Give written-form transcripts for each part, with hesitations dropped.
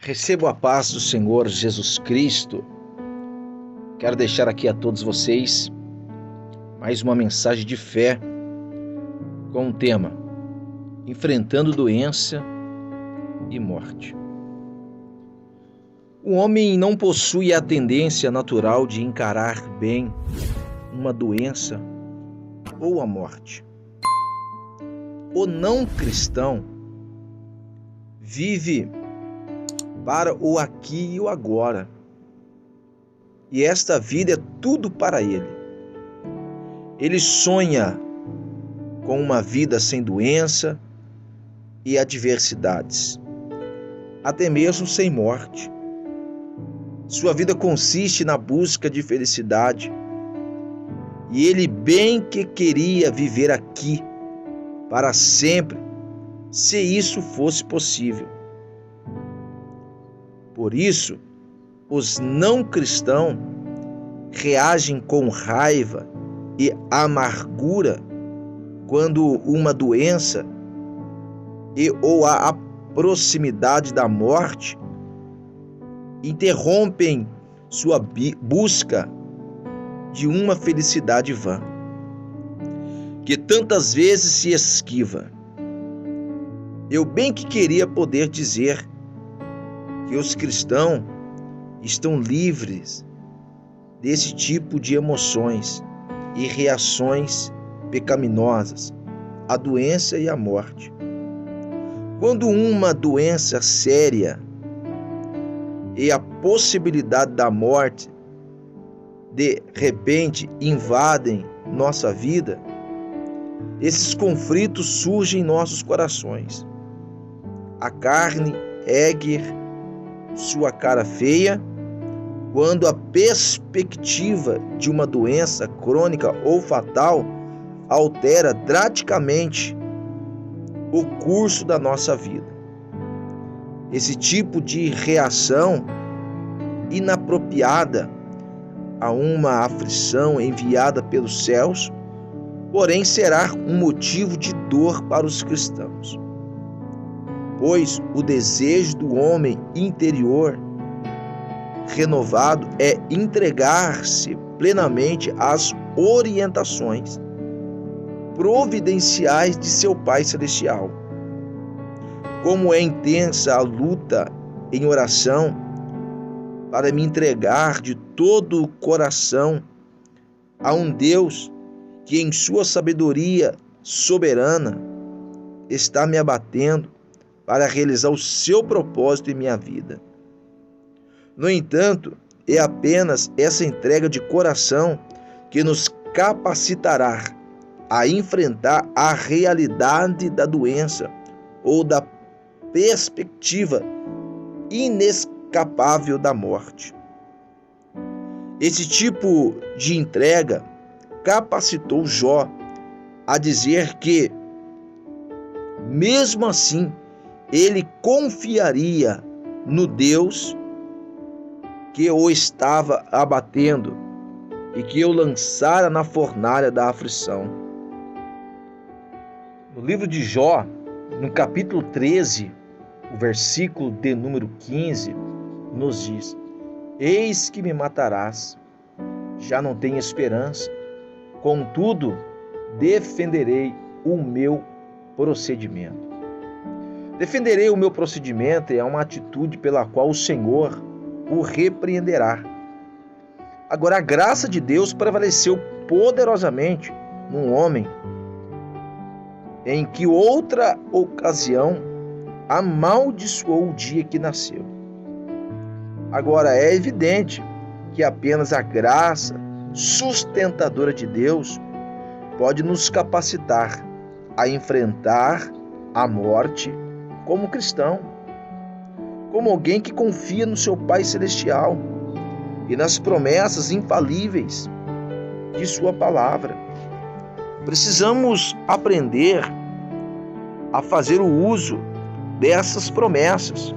Recebo a paz do Senhor Jesus Cristo. Quero deixar aqui a todos vocês mais uma mensagem de fé com o tema Enfrentando doença e morte. O homem não possui a tendência natural de encarar bem uma doença ou a morte. O não cristão vive para o aqui e o agora. E esta vida é tudo para ele. Ele sonha com uma vida sem doença e adversidades, até mesmo sem morte. Sua vida consiste na busca de felicidade. E ele bem que queria viver aqui para sempre, se isso fosse possível. Por isso, os não cristãos reagem com raiva e amargura quando uma doença ou a proximidade da morte interrompem sua busca de uma felicidade vã, que tantas vezes se esquiva. Eu bem que queria poder dizer que os cristãos estão livres desse tipo de emoções e reações pecaminosas à doença e à morte. Quando uma doença séria e a possibilidade da morte de repente invadem nossa vida, esses conflitos surgem em nossos corações. A carne ergue sua cara feia quando a perspectiva de uma doença crônica ou fatal altera drasticamente o curso da nossa vida. Esse tipo de reação inapropriada a uma aflição enviada pelos céus, porém será um motivo de dor para os cristãos. Pois o desejo do homem interior renovado é entregar-se plenamente às orientações providenciais de seu Pai Celestial. Como é intensa a luta em oração para me entregar de todo o coração a um Deus que em sua sabedoria soberana está me abatendo para realizar o seu propósito em minha vida. No entanto, é apenas essa entrega de coração que nos capacitará a enfrentar a realidade da doença ou da perspectiva inescapável da morte. Esse tipo de entrega capacitou Jó a dizer que, mesmo assim, ele confiaria no Deus que o estava abatendo e que o lançara na fornalha da aflição. No livro de Jó, no capítulo 13, o versículo de número 15, nos diz: Eis que me matarás, já não tenho esperança, contudo, defenderei o meu procedimento. Defenderei o meu procedimento é uma atitude pela qual o Senhor o repreenderá. Agora, a graça de Deus prevaleceu poderosamente num homem em que outra ocasião amaldiçoou o dia que nasceu. Agora, é evidente que apenas a graça sustentadora de Deus pode nos capacitar a enfrentar a morte como cristão, como alguém que confia no seu Pai Celestial e nas promessas infalíveis de sua palavra. Precisamos aprender a fazer o uso dessas promessas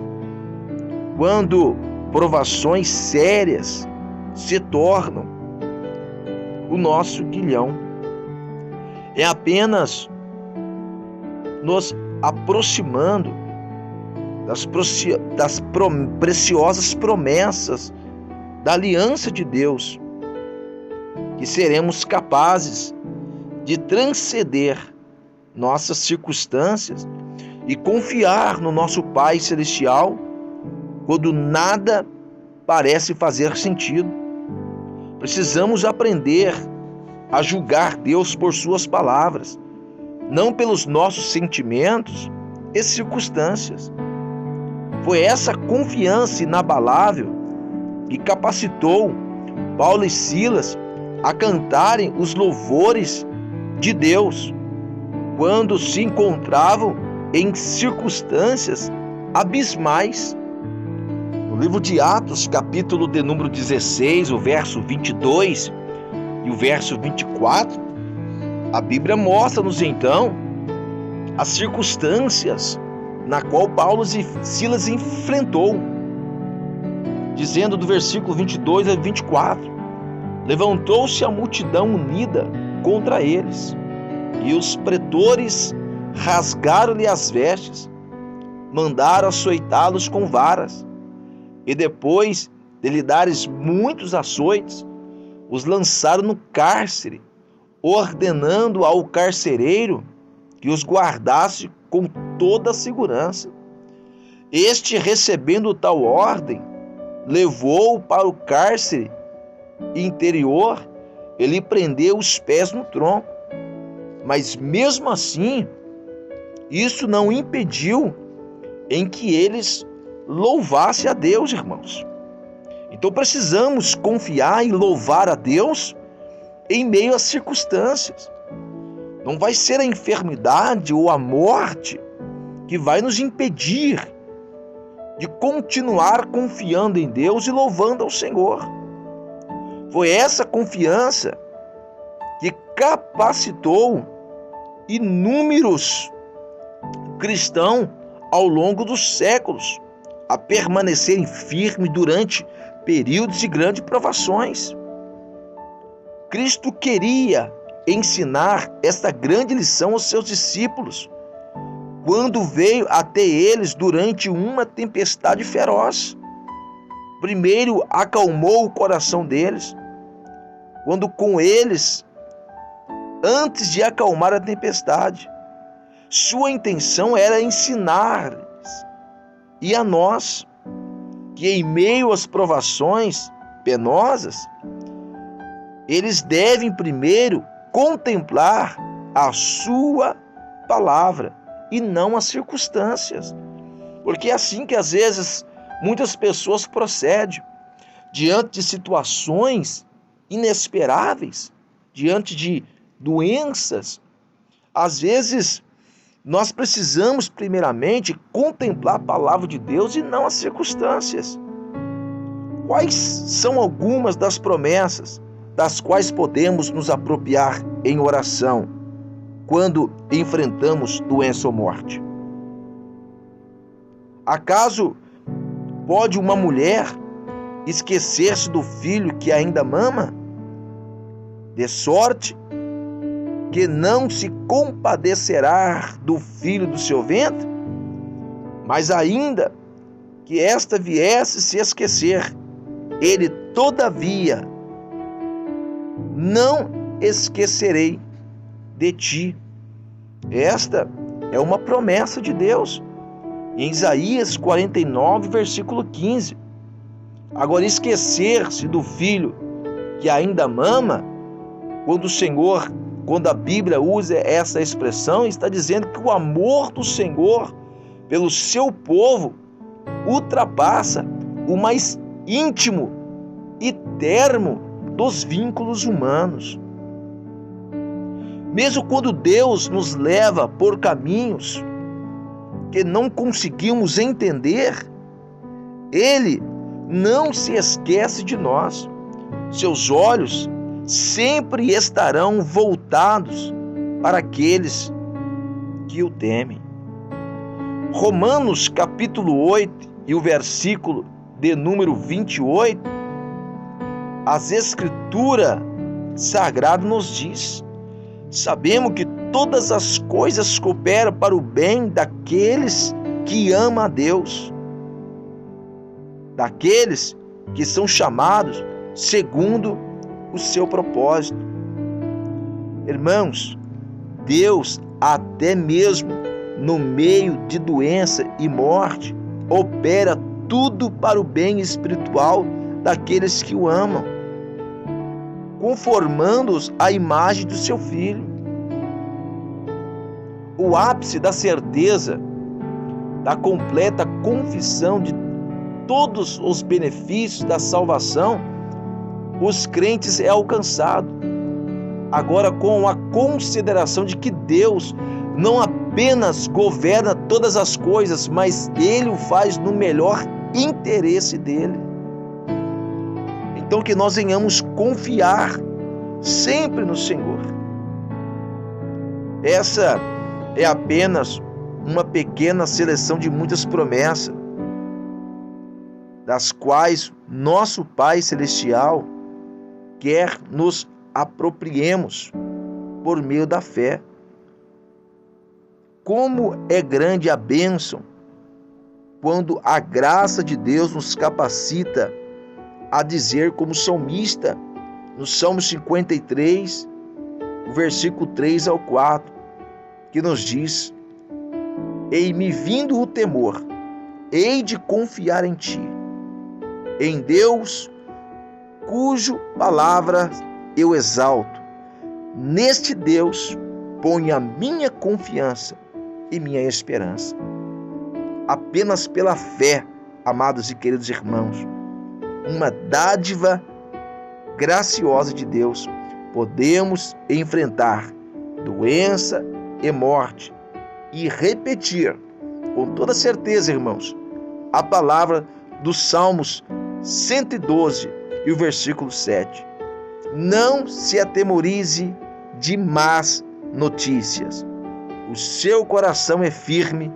quando provações sérias se tornam o nosso guilhão. É apenas nos aproximando das preciosas promessas da aliança de Deus, que seremos capazes de transcender nossas circunstâncias e confiar no nosso Pai Celestial quando nada parece fazer sentido. Precisamos aprender a julgar Deus por suas palavras, não pelos nossos sentimentos e circunstâncias. Foi essa confiança inabalável que capacitou Paulo e Silas a cantarem os louvores de Deus quando se encontravam em circunstâncias abismais. No livro de Atos, capítulo de número 16, o verso 22 e o verso 24, a Bíblia mostra-nos então as circunstâncias na qual Paulo e Silas enfrentou, dizendo do versículo 22 a 24: levantou-se a multidão unida contra eles, e os pretores rasgaram-lhe as vestes, mandaram açoitá-los com varas, e depois de lhe dares muitos açoites, os lançaram no cárcere, ordenando ao carcereiro que os guardasse com toda a segurança. Este, recebendo tal ordem, levou-o para o cárcere interior e lhe prendeu os pés no tronco. Mas mesmo assim, isso não impediu em que eles louvassem a Deus, irmãos. Então precisamos confiar e louvar a Deus em meio às circunstâncias. Não vai ser a enfermidade ou a morte que vai nos impedir de continuar confiando em Deus e louvando ao Senhor. Foi essa confiança que capacitou inúmeros cristãos ao longo dos séculos a permanecerem firmes durante períodos de grandes provações. Cristo queria ensinar esta grande lição aos seus discípulos quando veio até eles durante uma tempestade feroz. Primeiro acalmou o coração deles, quando com eles, antes de acalmar a tempestade, sua intenção era ensinar-lhes e a nós que em meio às provações penosas, eles devem primeiro contemplar a sua palavra e não as circunstâncias. Porque é assim que às vezes muitas pessoas procedem diante de situações inesperáveis, diante de doenças. Às vezes nós precisamos primeiramente contemplar a palavra de Deus e não as circunstâncias. Quais são algumas das promessas das quais podemos nos apropriar em oração quando enfrentamos doença ou morte? Acaso pode uma mulher esquecer-se do filho que ainda mama? De sorte que não se compadecerá do filho do seu ventre? Mas ainda que esta viesse se esquecer, ele todavia não esquecerei de ti. Esta é uma promessa de Deus. Em Isaías 49, versículo 15. Agora, esquecer-se do filho que ainda mama, quando a Bíblia usa essa expressão, está dizendo que o amor do Senhor pelo seu povo ultrapassa o mais íntimo e termo dos vínculos humanos. Mesmo quando Deus nos leva por caminhos que não conseguimos entender, Ele não se esquece de nós. Seus olhos sempre estarão voltados para aqueles que o temem. Romanos capítulo 8 e o versículo de número 28, as Escrituras Sagradas nos diz: sabemos que todas as coisas cooperam para o bem daqueles que ama a Deus, daqueles que são chamados segundo o seu propósito. Irmãos, Deus, até mesmo no meio de doença e morte, opera tudo para o bem espiritual daqueles que o amam, conformando-os à imagem do seu Filho. O ápice da certeza, da completa confissão de todos os benefícios da salvação, os crentes é alcançado. Agora, com a consideração de que Deus não apenas governa todas as coisas, mas Ele o faz no melhor interesse dele. Então, que nós venhamos confiar sempre no Senhor. Essa é apenas uma pequena seleção de muitas promessas, das quais nosso Pai Celestial quer nos apropriemos por meio da fé. Como é grande a bênção quando a graça de Deus nos capacita a dizer, como salmista, no Salmo 53, o versículo 3 ao 4, que nos diz: "Ei me vindo o temor, hei de confiar em ti, em Deus, cujo palavra eu exalto. Neste Deus ponho a minha confiança e minha esperança." Apenas pela fé, amados e queridos irmãos, uma dádiva graciosa de Deus, podemos enfrentar doença e morte e repetir com toda certeza, irmãos, a palavra dos Salmos 112 e o versículo 7. Não se atemorize de más notícias. O seu coração é firme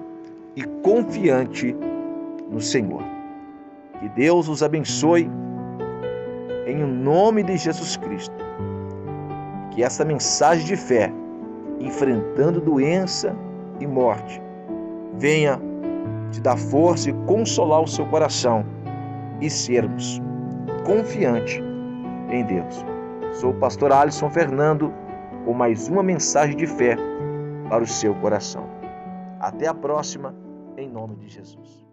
e confiante no Senhor. Que Deus os abençoe em nome de Jesus Cristo. Que essa mensagem de fé, enfrentando doença e morte, venha te dar força e consolar o seu coração e sermos confiantes em Deus. Sou o pastor Alisson Fernando com mais uma mensagem de fé para o seu coração. Até a próxima, em nome de Jesus.